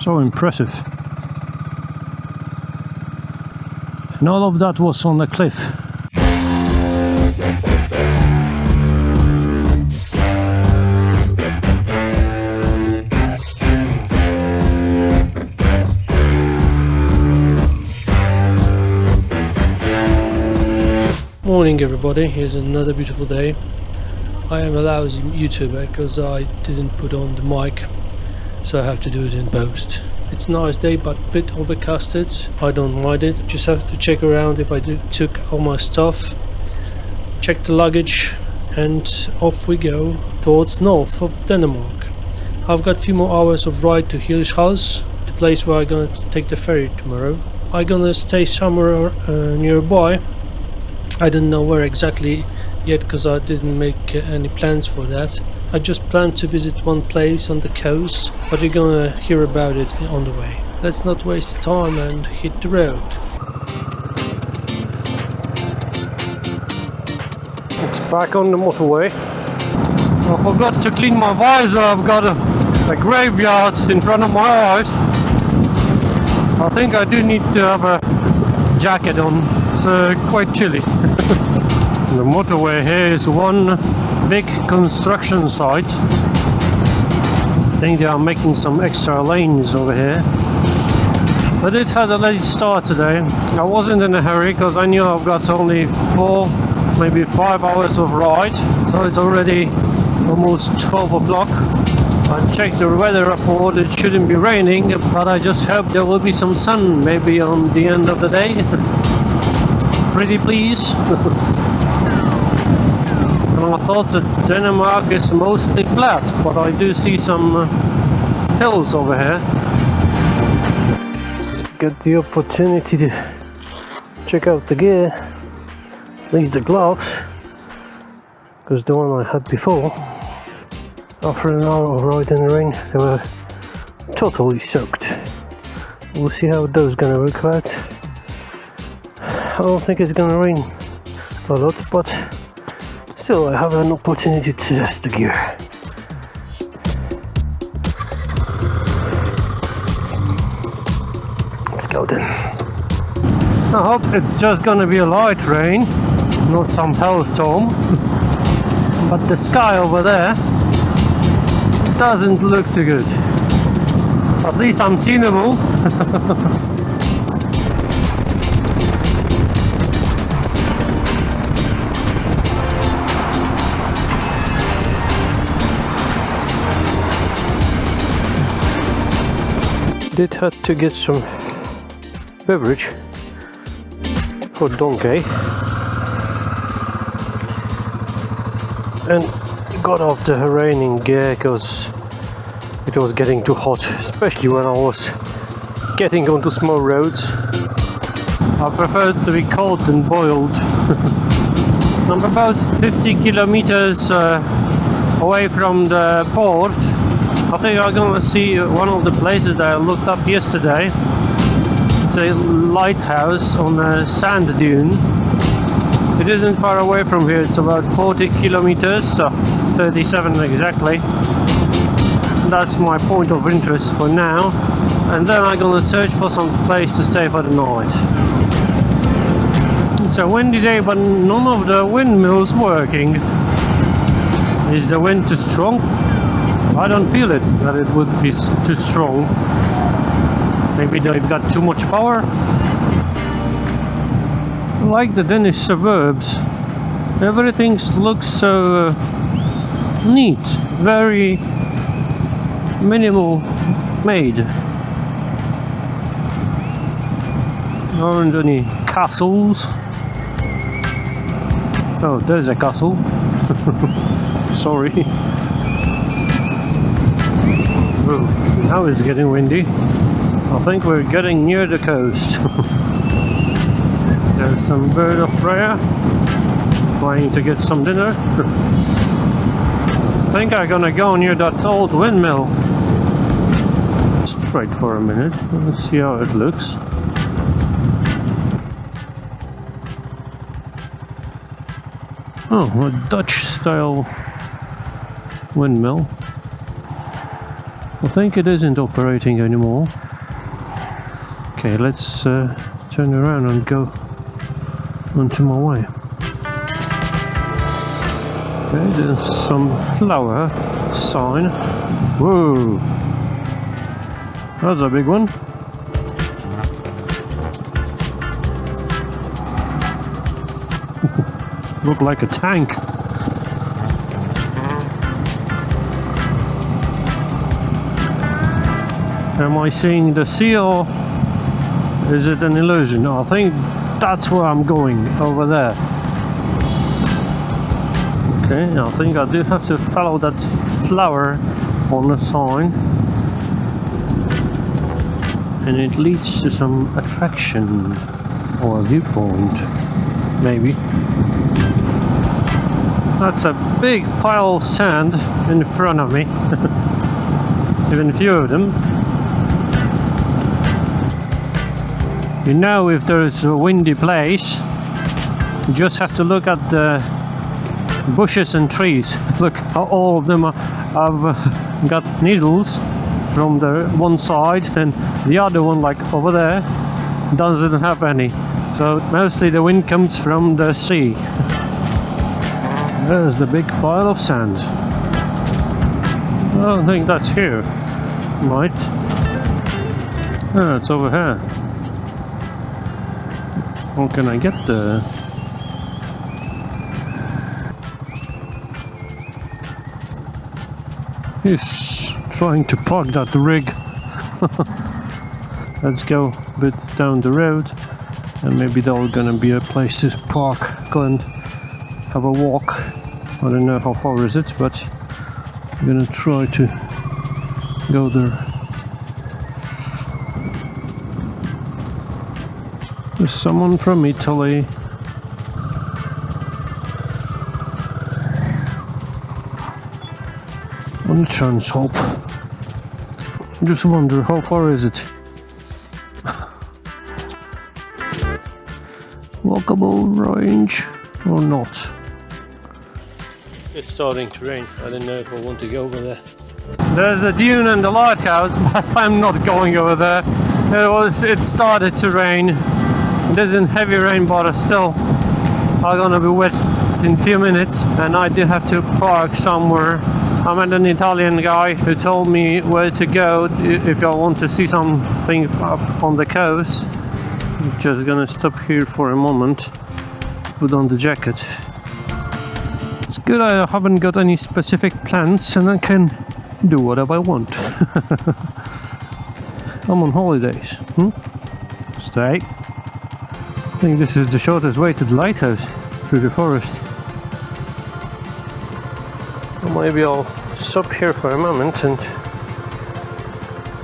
So impressive. And all of that was on the cliff. Morning everybody, here's another beautiful day. I am a lousy YouTuber because I didn't put on the mic, so I have to do it in post. It's a nice day but a bit overcasted. I don't mind it. Just have to check around if I took all my stuff, check the luggage, and off we go towards north of Denmark. I've got a few more hours of ride to Hirschhals, the place where I'm gonna take the ferry tomorrow. I'm gonna stay somewhere nearby. I don't know where exactly yet because I didn't make any plans for that. I just plan to visit one place on the coast, but you're gonna hear about it on the way. Let's not waste time and hit the road. It's back on the motorway. I forgot to clean my visor. I've got a graveyard in front of my eyes. I think I do need to have a jacket on. It's quite chilly. The motorway here is one big construction site. I think they are making some extra lanes over here. But it had a late start today. I wasn't in a hurry because I knew I've got only 4, maybe 5 hours of ride. So it's already almost 12 o'clock. I checked the weather report, it shouldn't be raining, but I just hope there will be some sun maybe on the end of the day. Pretty please. And I thought that Denmark is mostly flat, but I do see some hills over here. Get the opportunity to check out the gear, at least the gloves, because the one I had before, after an hour of ride in the rain, they were totally soaked. We'll see how those gonna work out. I don't think it's gonna rain a lot, but still I have an opportunity to test the gear. Let's go then. I hope it's just gonna be a light rain, not some hailstorm. But the sky over there doesn't look too good. At least I'm seeable. Did have to get some beverage for Donkey and got off the raining gear because it was getting too hot, especially when I was getting onto small roads. I prefer it to be cold than boiled. I'm about 50 kilometers away from the port. I think I'm gonna see one of the places that I looked up yesterday. It's a lighthouse on a sand dune. It isn't far away from here, it's about 40 kilometers, so 37 exactly. That's my point of interest for now. And then I'm gonna search for some place to stay for the night. It's a windy day, but none of the windmills working. Is the wind too strong? I don't feel it, that it would be too strong. Maybe they've got too much power. Like the Danish suburbs, everything looks so neat, very minimal made. There aren't any castles. Oh, there's a castle. Sorry. Oh, now it's getting windy. I think we're getting near the coast. There's some bird of prey trying to get some dinner. I think I'm gonna go near that old windmill. Straight for a minute. Let's see how it looks. Oh, a Dutch style windmill. I think it isn't operating anymore. Okay, let's turn around and go onto my way. Okay, there's some flower sign. Whoa! That's a big one. Look like a tank. Am I seeing the sea or is it an illusion? I think that's where I'm going, over there. Okay, I think I do have to follow that flower on the sign. And it leads to some attraction or a viewpoint, maybe. That's a big pile of sand in front of me. Even a few of them. You know, if there's a windy place, you just have to look at the bushes and trees. Look how all of them have got needles from the one side, and the other one, like over there, doesn't have any. So mostly the wind comes from the sea. There's the big pile of sand. I don't think that's here. Might. Ah, it's over here. How can I get there? He's trying to park that rig. Let's go a bit down the road, and maybe there's gonna be a place to park, go and have a walk. I don't know how far is it, but I'm gonna try to go there. There's someone from Italy. One chance hope. Just wonder how far is it? Walkable range or not? It's starting to rain. I don't know if I want to go over there. There's the dune and the lighthouse, but I'm not going over there. It started to rain. It isn't heavy rain, but still I'm gonna be wet in a few minutes, and I do have to park somewhere. I met an Italian guy who told me where to go if I want to see something up on the coast. I'm just gonna stop here for a moment, put on the jacket. It's good I haven't got any specific plans and I can do whatever I want. I'm on holidays. Stay. I think this is the shortest way to the lighthouse, through the forest. Or maybe I'll stop here for a moment and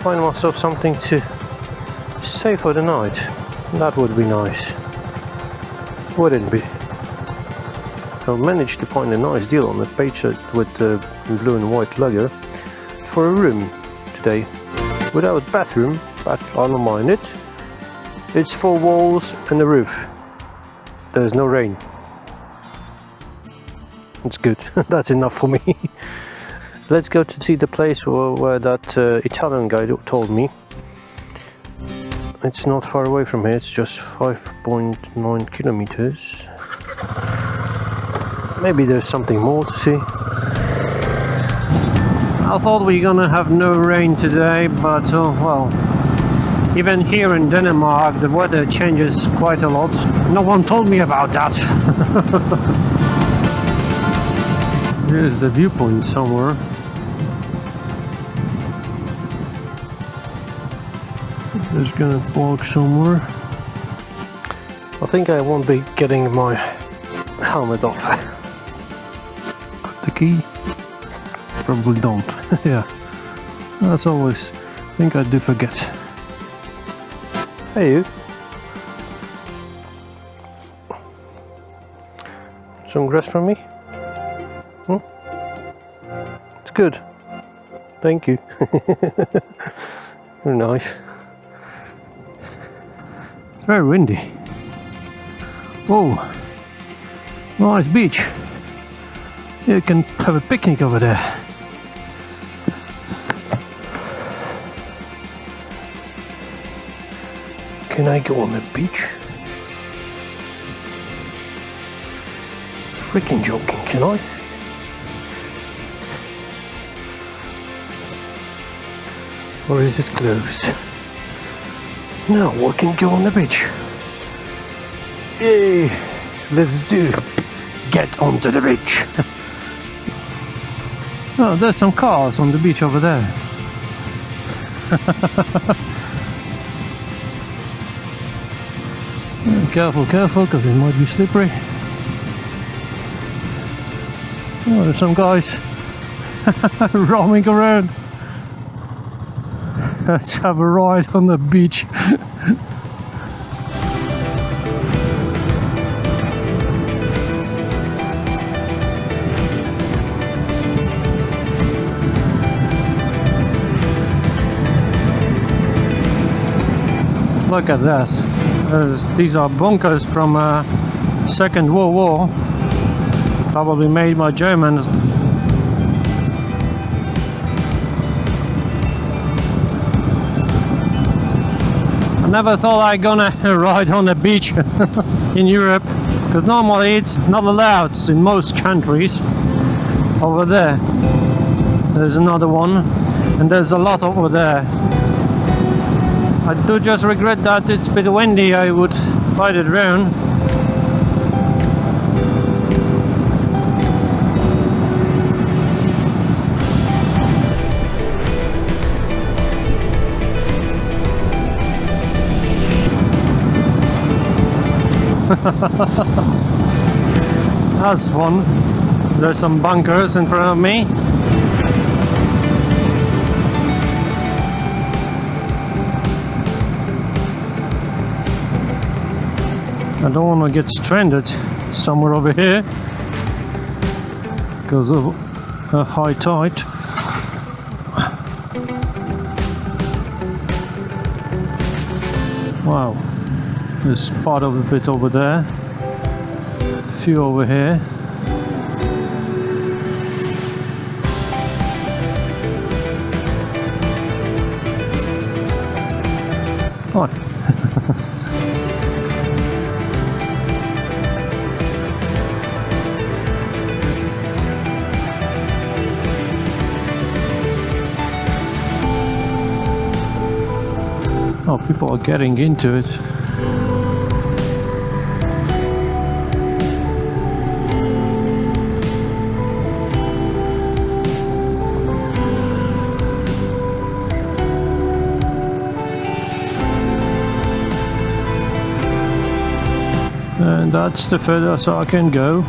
find myself something to stay for the night. That would be nice, wouldn't it be? I managed to find a nice deal on the page with the blue and white logo for a room today, without bathroom, but I don't mind it. It's 4 walls and a roof. There's no rain. It's good. That's enough for me. Let's go to see the place where that Italian guy told me. It's not far away from here. It's just 5.9 kilometers. Maybe there's something more to see. I thought we were gonna have no rain today, but well, even here in Denmark the weather changes quite a lot. No one told me about that. Here's the viewpoint somewhere. Just gonna walk somewhere. I think I won't be getting my helmet off. The key? Probably don't. Yeah, that's always. I think I do forget. Hey you. Some grass from me? It's good. Thank you. Very nice. It's very windy. Whoa. Nice beach. You can have a picnic over there. Can I go on the beach? Freaking joking, can I? Or is it closed? No, we can go on the beach. Yay! Let's get onto the beach. Oh, there's some cars on the beach over there. Careful, careful, because it might be slippery. Oh, there's some guys roaming around. Let's have a ride on the beach. Look at that. These are bunkers from Second World War. Probably made by Germans. I never thought I'd gonna ride on a beach in Europe, because normally it's not allowed in most countries. Over there, there's another one, and there's a lot over there. I do just regret that it's a bit windy. I would ride it around. That's fun. There's some bunkers in front of me. I don't want to get stranded somewhere over here because of a high tide. Wow, there's part of it over there, a few over here. Oh. Oh, people are getting into it. And that's the furthest I can go.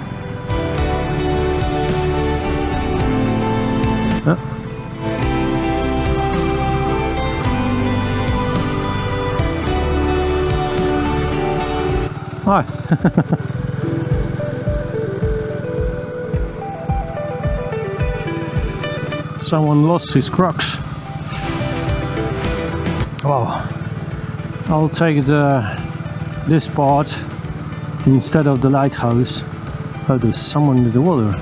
Hi. Someone lost his Crocs. Wow. I'll take this part instead of the lighthouse. Oh, there's someone in the water.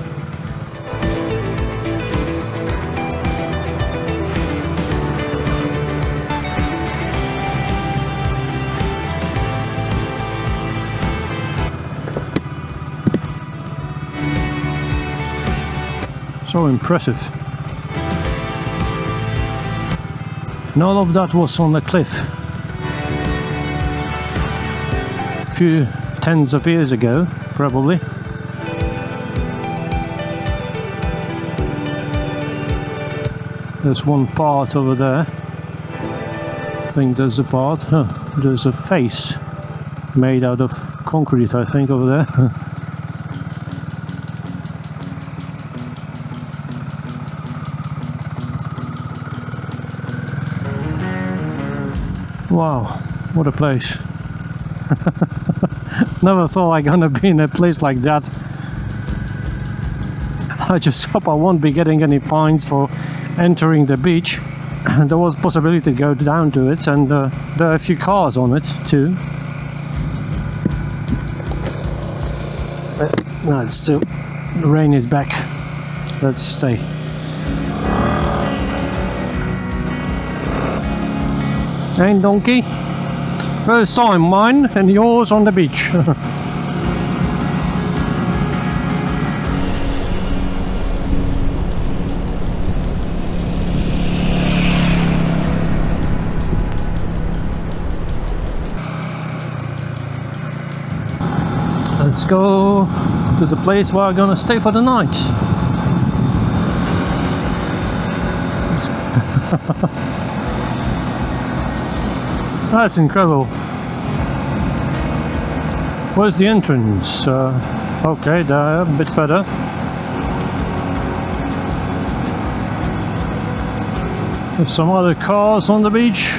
So impressive. And all of that was on the cliff. A few tens of years ago, probably. There's one part over there. I think there's a part. Oh, there's a face made out of concrete, I think, over there. Wow, what a place. Never thought I'd gonna be in a place like that. I just hope I won't be getting any fines for entering the beach. There was possibility to go down to it, and there are a few cars on it too. No, it's still, the rain is back. Let's stay. Hey, donkey. First time mine and yours on the beach. Let's go to the place where I'm gonna stay for the night. That's incredible. Where's the entrance? Okay, there, a bit further. There's some other cars on the beach.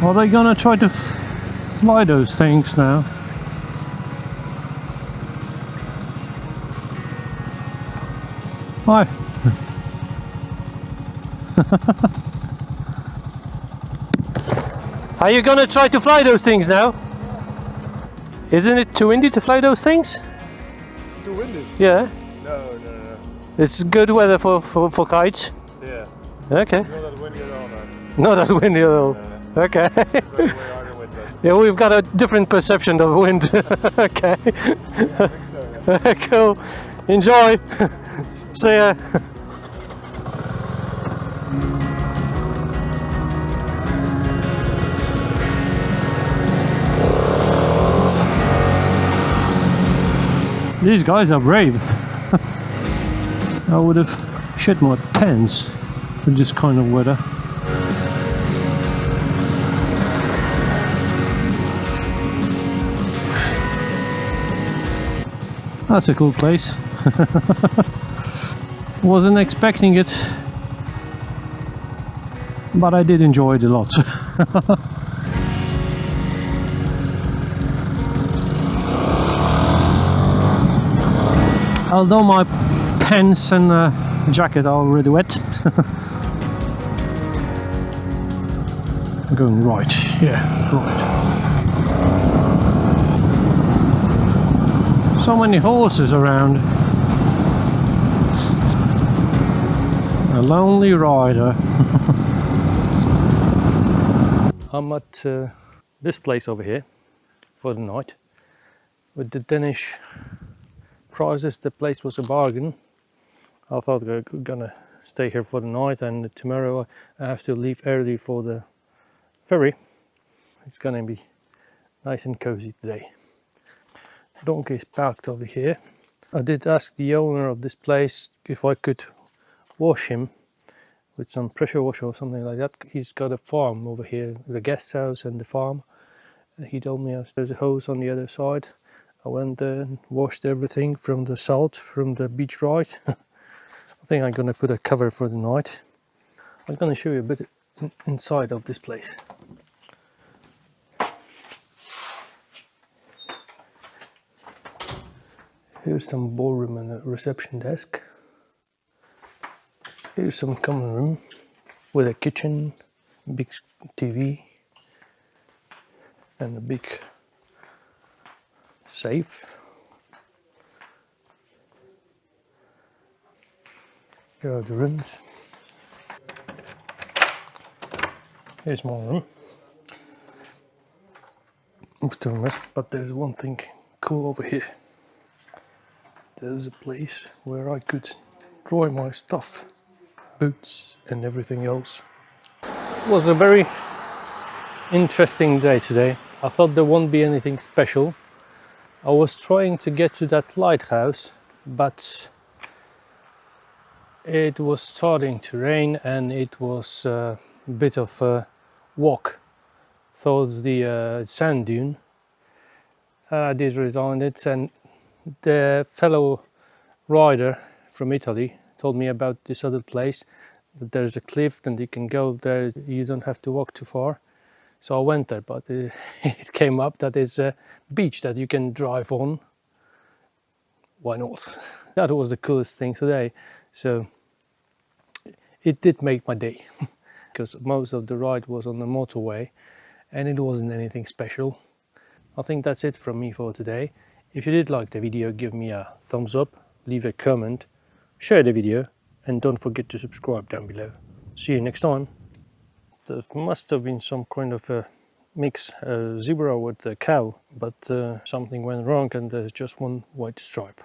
Are they gonna try to fly those things now? Hi. Are you gonna try to fly those things now? Isn't it too windy to fly those things? Too windy? Yeah. No. It's good weather for kites. Yeah. Okay. Not that windy at all, man. Not that windy at all. Okay. Way harder with us. Yeah, we've got a different perception of wind. Okay. I think so, yeah. Cool. Enjoy. See ya. These guys are brave. I would have shit my pants with this kind of weather. That's a cool place. Wasn't expecting it, but I did enjoy it a lot. Although my pants and jacket are already wet. I'm going right, yeah, right. So many horses around. A lonely rider. I'm at this place over here for the night. With the Danish prices, the place was a bargain. I thought we were gonna stay here for the night, and tomorrow I have to leave early for the ferry. It's gonna be nice and cozy today. Donkey is parked over here. I did ask the owner of this place if I could wash him with some pressure washer or something like that. He's got a farm over here, the guest house and the farm. He told me there's a hose on the other side. I went there and washed everything from the salt, from the beach ride. I think I'm gonna put a cover for the night. I'm gonna show you a bit inside of this place. Here's some ballroom and a reception desk. Here's some common room with a kitchen, big TV, and a big safe. Here are the rooms. Here's more room. I'm still a mess, but there's one thing cool over here. There's a place where I could dry my stuff, boots and everything else. It was a very interesting day today. I thought there won't be anything special. I was trying to get to that lighthouse, but it was starting to rain and it was a bit of a walk towards the sand dune. I did resign it, and the fellow rider from Italy told me about this other place, that there's a cliff and you can go there, you don't have to walk too far. So I went there, but it came up that it's a beach that you can drive on. Why not? That was the coolest thing today. So it did make my day, because most of the ride was on the motorway and it wasn't anything special. I think that's it from me for today. If you did like the video, give me a thumbs up, leave a comment, share the video, and don't forget to subscribe down below. See you next time. There must have been some kind of a mix zebra with the cow, but something went wrong and there's just one white stripe.